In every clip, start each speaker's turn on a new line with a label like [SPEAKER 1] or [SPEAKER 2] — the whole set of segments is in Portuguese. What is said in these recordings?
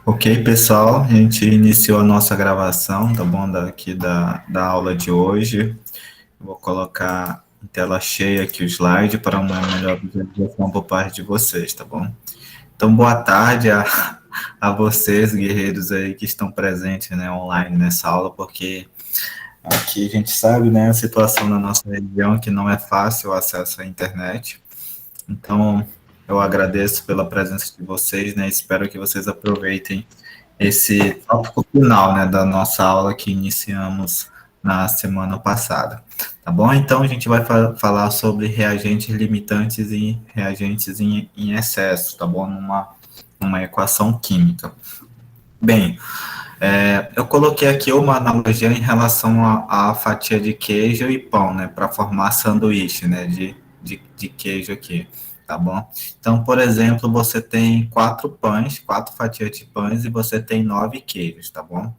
[SPEAKER 1] Ok, pessoal, a gente iniciou a nossa gravação, tá bom? Da aula de hoje. Vou colocar em tela cheia aqui o slide para uma melhor visualização por parte de vocês, tá bom? Então, boa tarde a vocês, guerreiros aí que estão presentes, né, online nessa aula, porque aqui a gente sabe, né, a situação na nossa região que não é fácil o acesso à internet. Então, eu agradeço pela presença de vocês, né? Espero que vocês aproveitem esse tópico final, né, da nossa aula que iniciamos na semana passada. Tá bom? Então, a gente vai falar sobre reagentes limitantes e reagentes em excesso, tá bom? Numa equação química. Bem, eu coloquei aqui uma analogia em relação à fatia de queijo e pão, né, para formar sanduíche, né, de queijo aqui, tá bom? Então, por exemplo, você tem 4 pães, 4 fatias de pães e você tem 9 queijos, tá bom?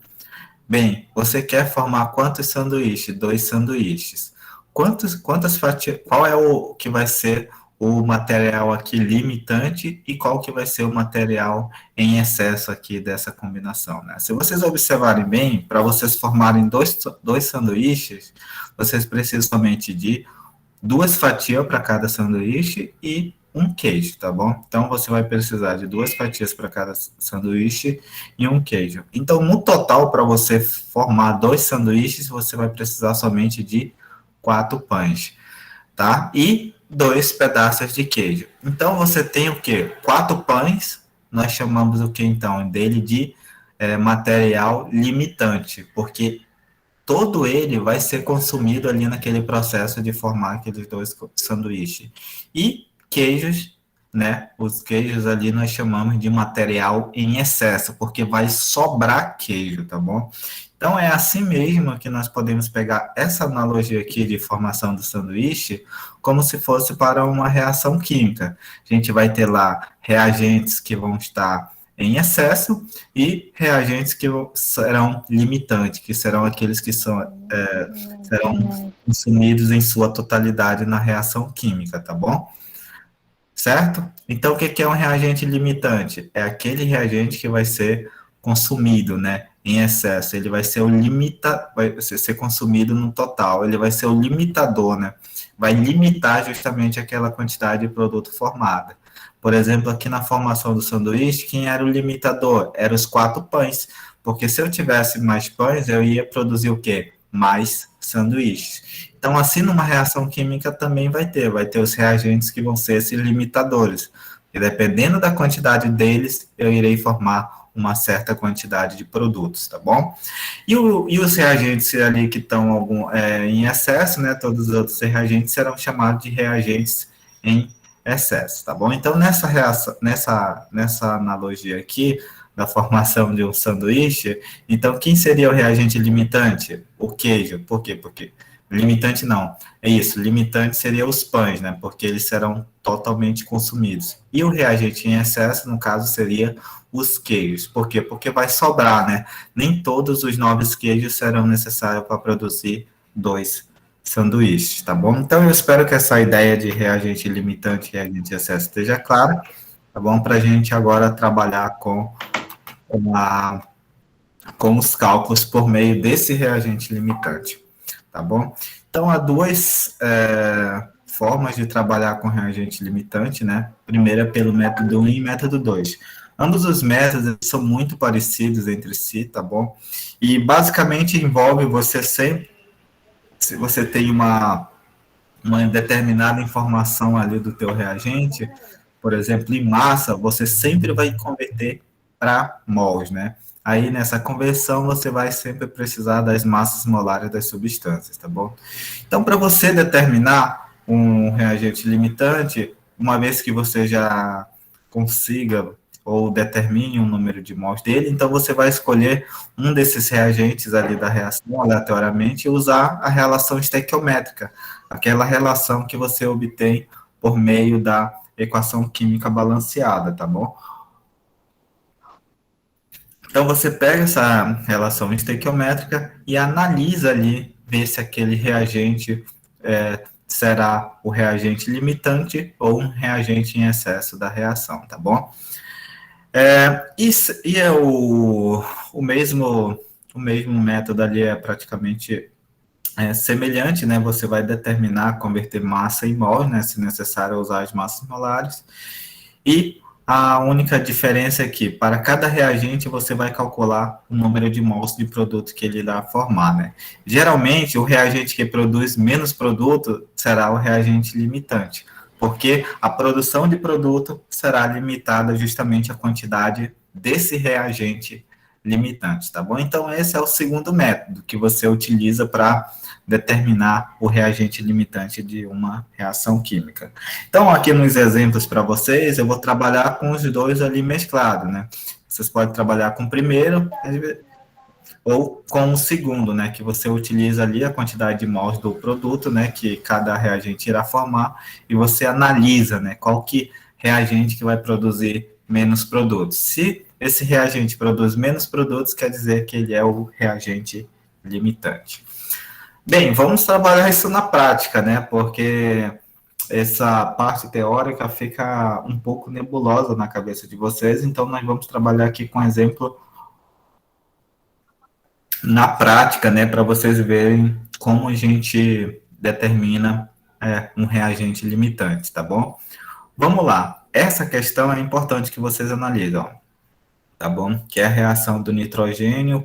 [SPEAKER 1] Bem, você quer formar quantos sanduíches? 2 sanduíches. Quantas fatias? Qual é o que vai ser o material aqui limitante e qual que vai ser o material em excesso aqui dessa combinação, né? Se vocês observarem bem, para vocês formarem dois sanduíches, vocês precisam somente de 2 fatias para cada sanduíche e um queijo, tá bom? Então você vai precisar de 2 fatias para cada sanduíche e um queijo. Então, no total, para você formar 2 sanduíches, você vai precisar somente de 4 pães, tá? E 2 pedaços de queijo. Então você tem o quê? 4 pães. Nós chamamos o que então dele de material limitante, porque todo ele vai ser consumido ali naquele processo de formar aqueles 2 sanduíches. E queijos, né? Os queijos ali nós chamamos de material em excesso, porque vai sobrar queijo, tá bom? Então é assim mesmo que nós podemos pegar essa analogia aqui de formação do sanduíche como se fosse para uma reação química. A gente vai ter lá reagentes que vão estar em excesso e reagentes que serão limitantes, que serão aqueles que serão consumidos em sua totalidade na reação química, tá bom? Certo? Então, o que é um reagente limitante? É aquele reagente que vai ser consumido, né, em excesso. Ele vai ser vai ser consumido no total. Ele vai ser o limitador, né? Vai limitar justamente aquela quantidade de produto formada. Por exemplo, aqui na formação do sanduíche, quem era o limitador? Eram os 4 pães. Porque se eu tivesse mais pães, eu ia produzir o quê? Mais sanduíches. Então, assim, numa reação química também vai ter os reagentes que vão ser esses limitadores. E dependendo da quantidade deles, eu irei formar uma certa quantidade de produtos, tá bom? E os reagentes ali que estão em excesso, né? Todos os outros reagentes serão chamados de reagentes em excesso, tá bom? Então, nessa analogia aqui, da formação de um sanduíche, então quem seria o reagente limitante? O queijo. Por quê? Porque limitante não. É isso, limitante seria os pães, né? Porque eles serão totalmente consumidos. E o reagente em excesso, no caso, seria os queijos. Por quê? Porque vai sobrar, né? Nem todos os 9 queijos serão necessários para produzir 2 sanduíches, tá bom? Então eu espero que essa ideia de reagente limitante e reagente de excesso esteja clara, tá bom? Para a gente agora trabalhar a, com os cálculos por meio desse reagente limitante, tá bom? Então, há duas formas de trabalhar com reagente limitante, né? Primeiro é pelo método 1 e método 2. Ambos os métodos são muito parecidos entre si, tá bom? E basicamente envolve você sempre, se você tem uma determinada informação ali do teu reagente, por exemplo, em massa, você sempre vai converter para mols, né? Aí nessa conversão você vai sempre precisar das massas molares das substâncias, tá bom? Então, para você determinar um reagente limitante, uma vez que você já consiga ou determine um número de mols dele, então você vai escolher um desses reagentes ali da reação aleatoriamente e usar a relação estequiométrica, aquela relação que você obtém por meio da equação química balanceada, tá bom? Então você pega essa relação estequiométrica e analisa ali, vê se aquele reagente será o reagente limitante ou um reagente em excesso da reação, tá bom? E é o mesmo método ali é praticamente semelhante, né? Você vai determinar, converter massa em mol, né? Se necessário, usar as massas molares. E a única diferença é que, para cada reagente, você vai calcular o número de mols de produto que ele irá formar, né? Geralmente, o reagente que produz menos produto será o reagente limitante, porque a produção de produto será limitada justamente à quantidade desse reagente limitante, tá bom? Então, esse é o segundo método que você utiliza para determinar o reagente limitante de uma reação química. Então, aqui nos exemplos para vocês, eu vou trabalhar com os dois ali mesclados, né? Vocês podem trabalhar com o primeiro ou com o segundo, né? Que você utiliza ali a quantidade de mols do produto, né? Que cada reagente irá formar, e você analisa, né? Qual que reagente que vai produzir menos produtos. Se esse reagente produz menos produtos, quer dizer que ele é o reagente limitante. Bem, vamos trabalhar isso na prática, né? Porque essa parte teórica fica um pouco nebulosa na cabeça de vocês, então nós vamos trabalhar aqui com um exemplo na prática, né, para vocês verem como a gente determina um reagente limitante, tá bom? Vamos lá. Essa questão é importante que vocês analisem, ó, tá bom? Que é a reação do nitrogênio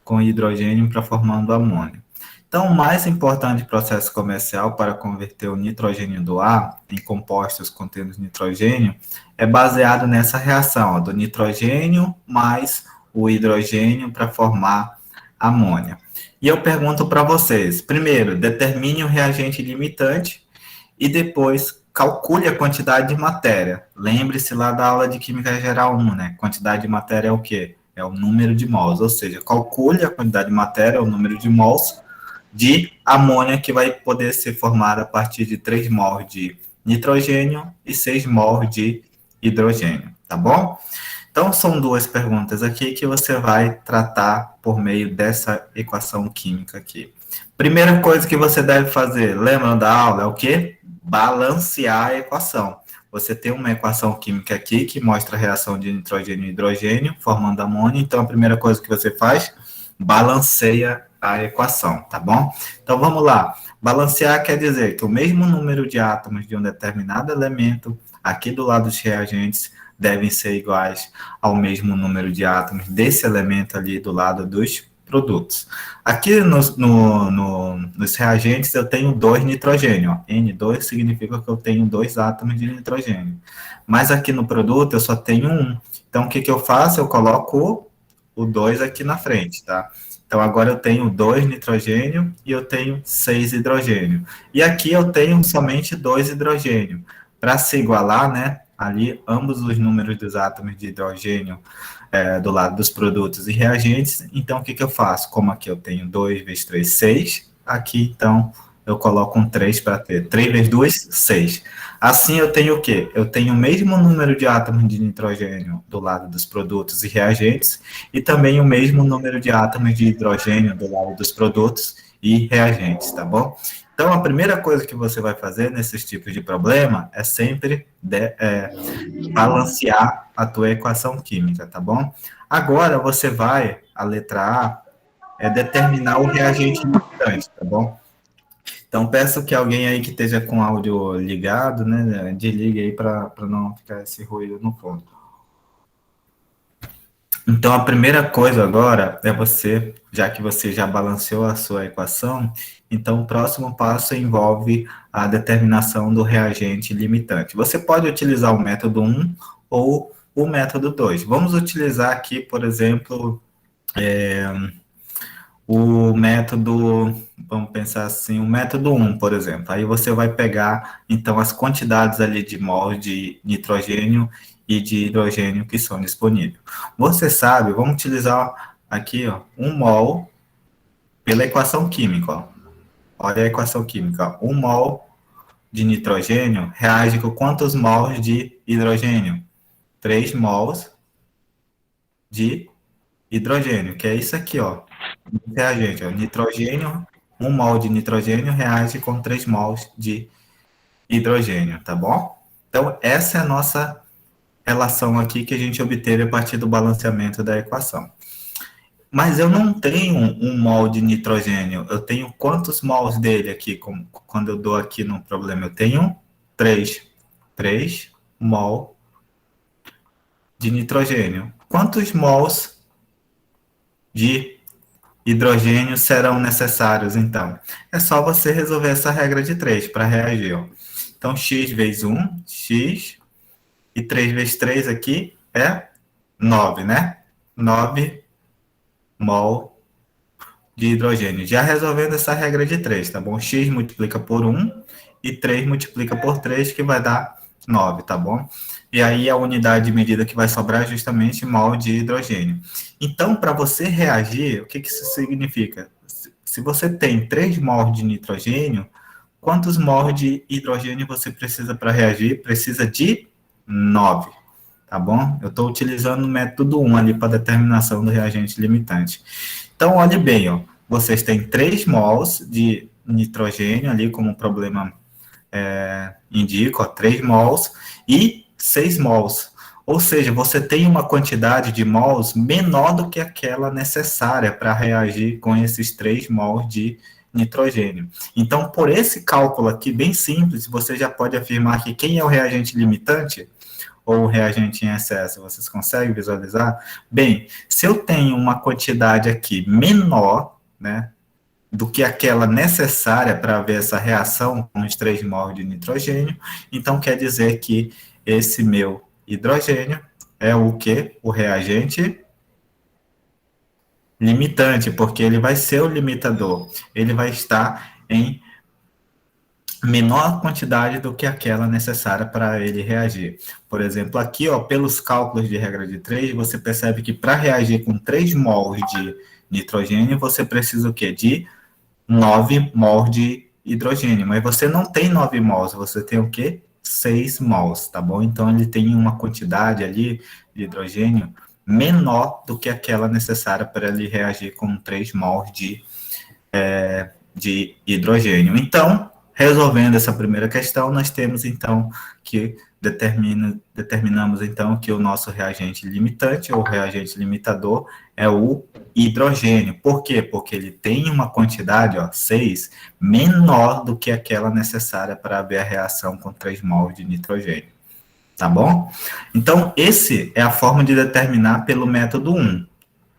[SPEAKER 1] com hidrogênio para formando amônio. Então, o mais importante processo comercial para converter o nitrogênio do ar em compostos contendo nitrogênio é baseado nessa reação, ó, do nitrogênio mais o hidrogênio para formar amônia. E eu pergunto para vocês, primeiro, determine o reagente limitante e depois calcule a quantidade de matéria. Lembre-se lá da aula de Química Geral 1, né? Quantidade de matéria é o quê? É o número de mols, ou seja, calcule a quantidade de matéria, o número de mols, de amônia que vai poder ser formada a partir de 3 mols de nitrogênio e 6 mols de hidrogênio, tá bom? Então, são duas perguntas aqui que você vai tratar por meio dessa equação química aqui. Primeira coisa que você deve fazer, lembra da aula, é o quê? Balancear a equação. Você tem uma equação química aqui que mostra a reação de nitrogênio e hidrogênio formando amônia, então a primeira coisa que você faz, balanceia a equação, tá bom? Então vamos lá. Balancear quer dizer que o mesmo número de átomos de um determinado elemento, aqui do lado dos reagentes, devem ser iguais ao mesmo número de átomos desse elemento ali do lado dos produtos. Aqui nos reagentes eu tenho 2 nitrogênio, ó. N2 significa que eu tenho 2 átomos de nitrogênio. Mas aqui no produto eu só tenho 1. Então o que eu faço? Eu coloco o 2 aqui na frente, tá? Então, agora eu tenho 2 nitrogênio e eu tenho 6 hidrogênio. E aqui eu tenho somente 2 hidrogênio. Para se igualar, né, ali, ambos os números dos átomos de hidrogênio do lado dos produtos e reagentes, então o que eu faço? Como aqui eu tenho 2 vezes 3, 6, aqui, então, eu coloco um 3 para ter 3 vezes 2, 6. Assim, eu tenho o quê? Eu tenho o mesmo número de átomos de nitrogênio do lado dos produtos e reagentes e também o mesmo número de átomos de hidrogênio do lado dos produtos e reagentes, tá bom? Então, a primeira coisa que você vai fazer nesses tipos de problema é sempre balancear a tua equação química, tá bom? Agora, você vai, a letra A, determinar o reagente limitante, tá bom? Então, peço que alguém aí que esteja com o áudio ligado, né, desligue aí para não ficar esse ruído no fundo. Então, a primeira coisa agora é você, já que você já balanceou a sua equação, então o próximo passo envolve a determinação do reagente limitante. Você pode utilizar o método 1 ou o método 2. Vamos utilizar aqui, por exemplo, o método, vamos pensar assim, o método 1, por exemplo. Aí você vai pegar, então, as quantidades ali de mols de nitrogênio e de hidrogênio que são disponíveis. Você sabe, vamos utilizar aqui, ó, 1 mol pela equação química, ó. Olha a equação química, ó. 1 mol de nitrogênio reage com quantos mols de hidrogênio? 3 mols de hidrogênio, que é isso aqui, ó. Reagente, ó, nitrogênio, 1 mol de nitrogênio reage com 3 mols de hidrogênio, tá bom? Então, essa é a nossa relação aqui que a gente obteve a partir do balanceamento da equação. Mas eu não tenho um mol de nitrogênio. Eu tenho quantos mols dele aqui? Quando eu dou aqui no problema, eu tenho 3. 3 mol de nitrogênio. Quantos mols de hidrogênio serão necessários, então? É só você resolver essa regra de 3 para reagir. Ó. Então, x vezes 1, x, e 3 vezes 3 aqui é 9, né? 9 mol de hidrogênio. Já resolvendo essa regra de 3, tá bom? X multiplica por 1 e 3 multiplica por 3, que vai dar 9, tá bom? E aí a unidade de medida que vai sobrar é justamente mol de hidrogênio. Então, para você reagir, o que isso significa? Se você tem 3 mol de nitrogênio, quantos mol de hidrogênio você precisa para reagir? Precisa de 9, tá bom? Eu estou utilizando o método 1 ali para determinação do reagente limitante. Então, olhe bem, ó, vocês têm 3 mols de nitrogênio ali, como o problema indica, ó, 3 mols e 6 mols. Ou seja, você tem uma quantidade de mols menor do que aquela necessária para reagir com esses 3 mols de nitrogênio. Então, por esse cálculo aqui, bem simples, você já pode afirmar que quem é o reagente limitante ou o reagente em excesso, vocês conseguem visualizar? Bem, se eu tenho uma quantidade aqui menor, né, do que aquela necessária para haver essa reação com os 3 mols de nitrogênio, então quer dizer que esse meu hidrogênio é o quê? O reagente limitante, porque ele vai ser o limitador. Ele vai estar em menor quantidade do que aquela necessária para ele reagir. Por exemplo, aqui, ó, pelos cálculos de regra de 3, você percebe que para reagir com 3 mols de nitrogênio, você precisa o quê? De 9 mols de hidrogênio. Mas você não tem 9 mols, você tem o quê? 6 mols, tá bom? Então, ele tem uma quantidade ali de hidrogênio menor do que aquela necessária para ele reagir com 3 mols de hidrogênio. Então, resolvendo essa primeira questão, nós temos, então, que determinamos, então, que o nosso reagente limitante, ou reagente limitador, é o hidrogênio. Por quê? Porque ele tem uma quantidade, ó, 6, menor do que aquela necessária para haver a reação com 3 mols de nitrogênio. Tá bom? Então, esse é a forma de determinar pelo método 1,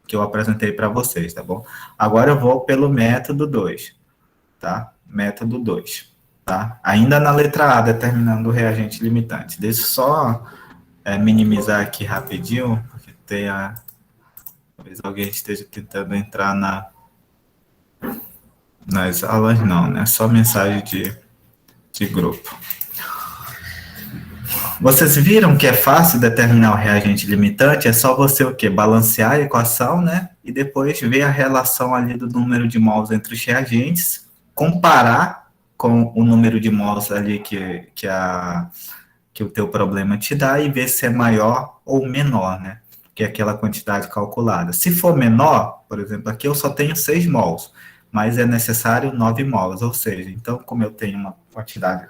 [SPEAKER 1] que eu apresentei para vocês, tá bom? Agora eu vou pelo método 2, tá? Método 2, tá? Ainda na letra A, determinando o reagente limitante. Deixa eu só minimizar aqui rapidinho, porque talvez alguém esteja tentando entrar nas aulas, não, né? Só mensagem de grupo. Vocês viram que é fácil determinar o reagente limitante? É só você o quê? Balancear a equação, né? E depois ver a relação ali do número de mols entre os reagentes, comparar com o número de mols ali que o teu problema te dá e ver se é maior ou menor, né? Que é aquela quantidade calculada. Se for menor, por exemplo, aqui eu só tenho 6 mols, mas é necessário 9 mols, ou seja, então como eu tenho uma quantidade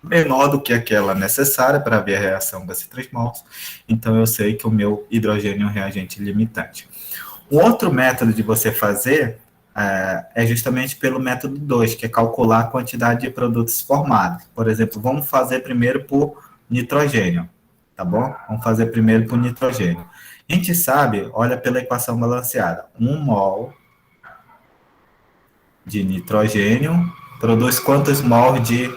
[SPEAKER 1] menor do que aquela necessária para haver a reação desses 3 mols, então eu sei que o meu hidrogênio é um reagente limitante. O outro método de você fazer é justamente pelo método 2, que é calcular a quantidade de produtos formados. Por exemplo, vamos fazer primeiro por nitrogênio, tá bom? Vamos fazer primeiro por nitrogênio. A gente sabe, olha pela equação balanceada, 1 mol de nitrogênio produz quantos mols de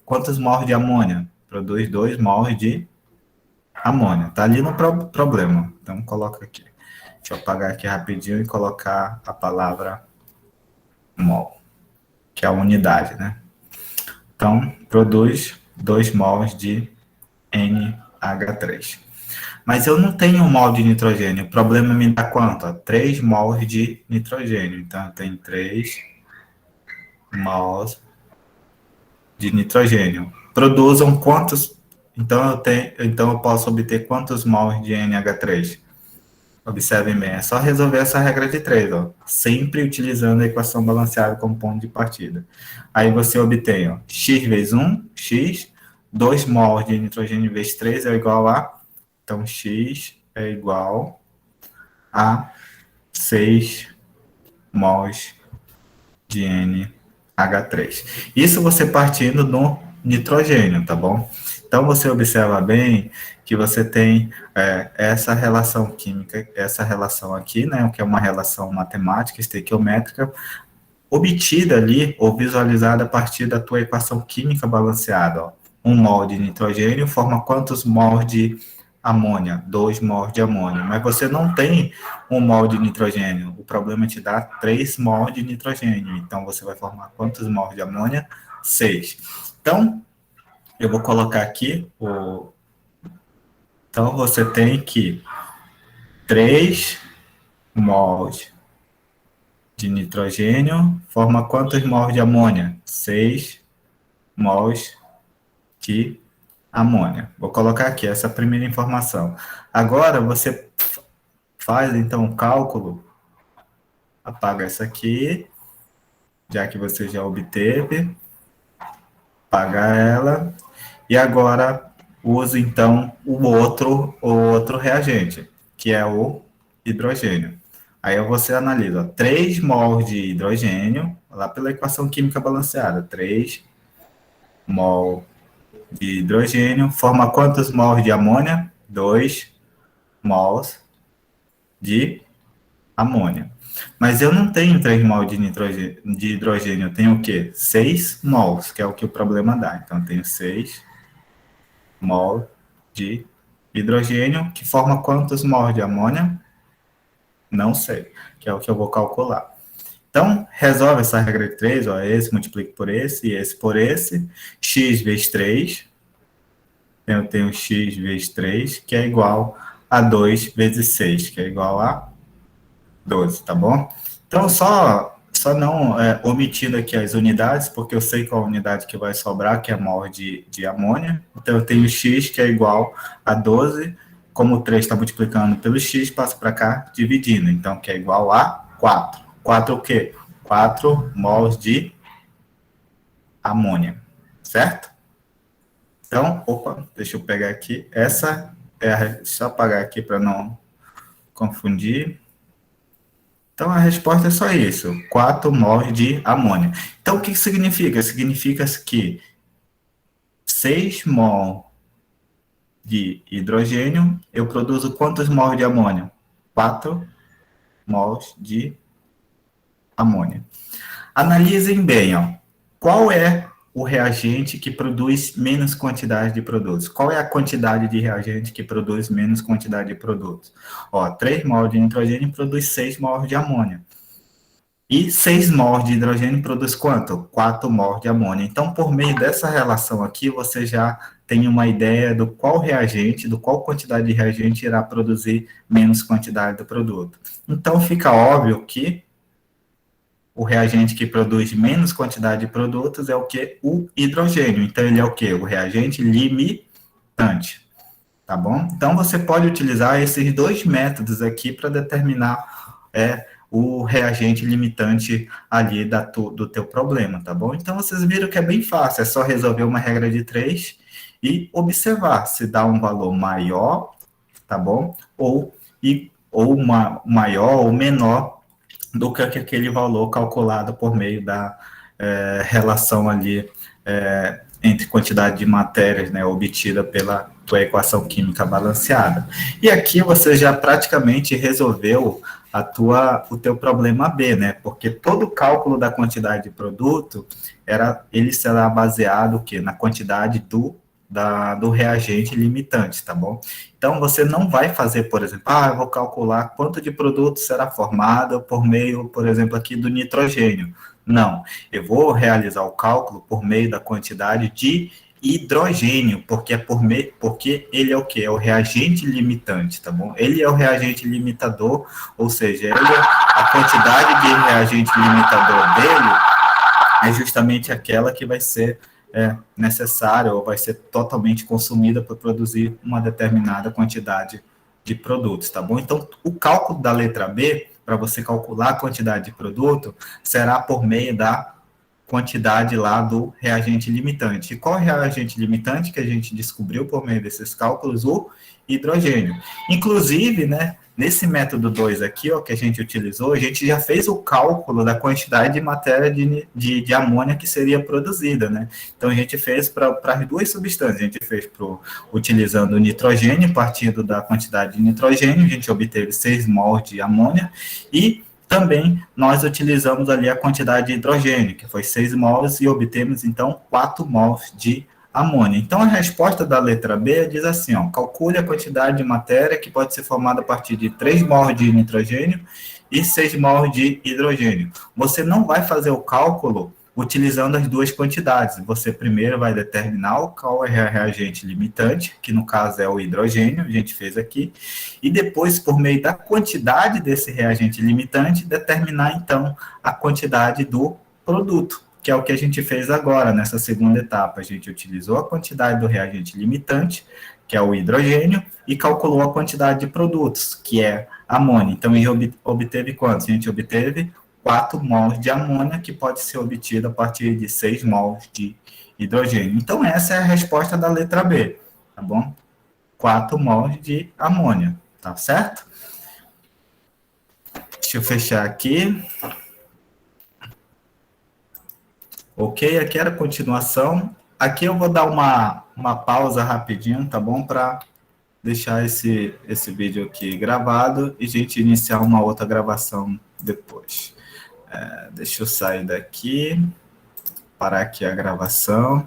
[SPEAKER 1] quantos mols de amônia? Produz 2 mols de amônia. Está ali no problema. Então, coloca aqui. Deixa eu apagar aqui rapidinho e colocar a palavra mol, que é a unidade, né? Então, produz 2 mols de NH3. Mas eu não tenho 1 mol de nitrogênio. O problema me dá quanto? 3 mols de nitrogênio. Então, eu tenho 3 mols de nitrogênio. Produzam quantos? Então eu posso obter quantos mols de NH3? Observem bem, é só resolver essa regra de 3, ó, sempre utilizando a equação balanceada como ponto de partida. Aí você obtém, ó, x vezes 1, x, 2 mols de nitrogênio vezes 3 é igual a... Então, X é igual a 6 mols de NH3. Isso você partindo no nitrogênio, tá bom? Então, você observa bem que você tem essa relação química, essa relação aqui, né, que é uma relação matemática, estequiométrica, obtida ali ou visualizada a partir da tua equação química balanceada. Ó. 1 mol de nitrogênio forma quantos mols de amônia? 2 mols de amônia. Mas você não tem 1 mol de nitrogênio. O problema te dá 3 mols de nitrogênio. Então, você vai formar quantos mols de amônia? 6. Então, eu vou colocar aqui o... Então, você tem que 3 mols de nitrogênio forma quantos mols de amônia? 6 mols de amônia. Vou colocar aqui essa primeira informação. Agora, você faz, então, o cálculo, apaga essa aqui, já que você já obteve, apaga ela, e agora usa, então, o outro reagente, que é o hidrogênio. Aí você analisa, ó, 3 mols de hidrogênio, lá pela equação química balanceada, 3 mol de hidrogênio, forma quantos mols de amônia? 2 mols de amônia. Mas eu não tenho 3 mols de hidrogênio, eu tenho o quê? 6 mols, que é o que o problema dá. Então, eu tenho 6 mols de hidrogênio, que forma quantos mols de amônia? Não sei, que é o que eu vou calcular. Então, resolve essa regra de 3, ó, esse multiplica por esse, e esse por esse, x vezes 3, eu tenho x vezes 3, que é igual a 2 vezes 6, que é igual a 12, tá bom? Então, só não omitindo aqui as unidades, porque eu sei qual a unidade que vai sobrar, que é mol de amônia. Então, eu tenho x, que é igual a 12, como o 3 está multiplicando pelo x, passa para cá, dividindo. Então, que é igual a 4. 4 o quê? 4 mols de amônia, certo? Então, opa, deixa eu pegar aqui. Essa deixa eu apagar aqui para não confundir. Então, a resposta é só isso, 4 mols de amônia. Então, o que significa? Significa que 6 mols de hidrogênio, eu produzo quantos mols de amônia? 4 mols de amônia. Analisem bem, ó, qual é o reagente que produz menos quantidade de produtos? Qual é a quantidade de reagente que produz menos quantidade de produtos? Ó, 3 mols de nitrogênio produz 6 mols de amônia. E 6 mols de hidrogênio produz quanto? 4 mols de amônia. Então, por meio dessa relação aqui, você já tem uma ideia do qual reagente, do qual quantidade de reagente irá produzir menos quantidade do produto. Então, fica óbvio que o reagente que produz menos quantidade de produtos é o que? O hidrogênio. Então, ele é o que? O reagente limitante. Tá bom? Então, você pode utilizar esses dois métodos aqui para determinar o reagente limitante ali do teu problema, tá bom? Então, vocês viram que é bem fácil, é só resolver uma regra de 3 e observar se dá um valor maior, tá bom? Ou maior ou menor do que aquele valor calculado por meio da relação ali entre quantidade de matérias, né, obtida pela tua equação química balanceada. E aqui você já praticamente resolveu o teu problema B, né? Porque todo o cálculo da quantidade de produto ele será baseado o quê? Na quantidade do reagente limitante, tá bom? Então, você não vai fazer, por exemplo, eu vou calcular quanto de produto será formado por meio, por exemplo, aqui do nitrogênio. Não, eu vou realizar o cálculo por meio da quantidade de hidrogênio, porque ele é o quê? É o reagente limitante, tá bom? Ele é o reagente limitador, ou seja, a quantidade de reagente limitador dele é justamente aquela que vai ser necessária ou vai ser totalmente consumida para produzir uma determinada quantidade de produtos, tá bom? Então, o cálculo da letra B, para você calcular a quantidade de produto, será por meio da quantidade lá do reagente limitante. E qual é o reagente limitante que a gente descobriu por meio desses cálculos? O hidrogênio. Inclusive, né, nesse método 2 aqui, ó, que a gente utilizou, a gente já fez o cálculo da quantidade de matéria de amônia que seria produzida, né? Então, a gente fez para as duas substâncias. A gente fez utilizando o nitrogênio, partindo da quantidade de nitrogênio, a gente obteve 6 mol de amônia, e também nós utilizamos ali a quantidade de hidrogênio, que foi 6 mols, e obtemos, então, 4 mols de amônia. Então, a resposta da letra B diz assim, ó, calcule a quantidade de matéria que pode ser formada a partir de 3 mols de nitrogênio e 6 mols de hidrogênio. Você não vai fazer o cálculo utilizando as duas quantidades. Você primeiro vai determinar qual é o reagente limitante, que no caso é o hidrogênio, a gente fez aqui, e depois, por meio da quantidade desse reagente limitante, determinar, então, a quantidade do produto, que é o que a gente fez agora, nessa segunda etapa. A gente utilizou a quantidade do reagente limitante, que é o hidrogênio, e calculou a quantidade de produtos, que é amônia. Então, a gente obteve quantos? A gente obteve 4 mols de amônia, que pode ser obtida a partir de 6 mols de hidrogênio. Então, essa é a resposta da letra B, tá bom? 4 mols de amônia, tá certo? Deixa eu fechar aqui. Ok, aqui era a continuação. Aqui eu vou dar uma pausa rapidinho, tá bom? Para deixar esse vídeo aqui gravado e a gente iniciar uma outra gravação depois. Deixa eu sair daqui, parar aqui a gravação.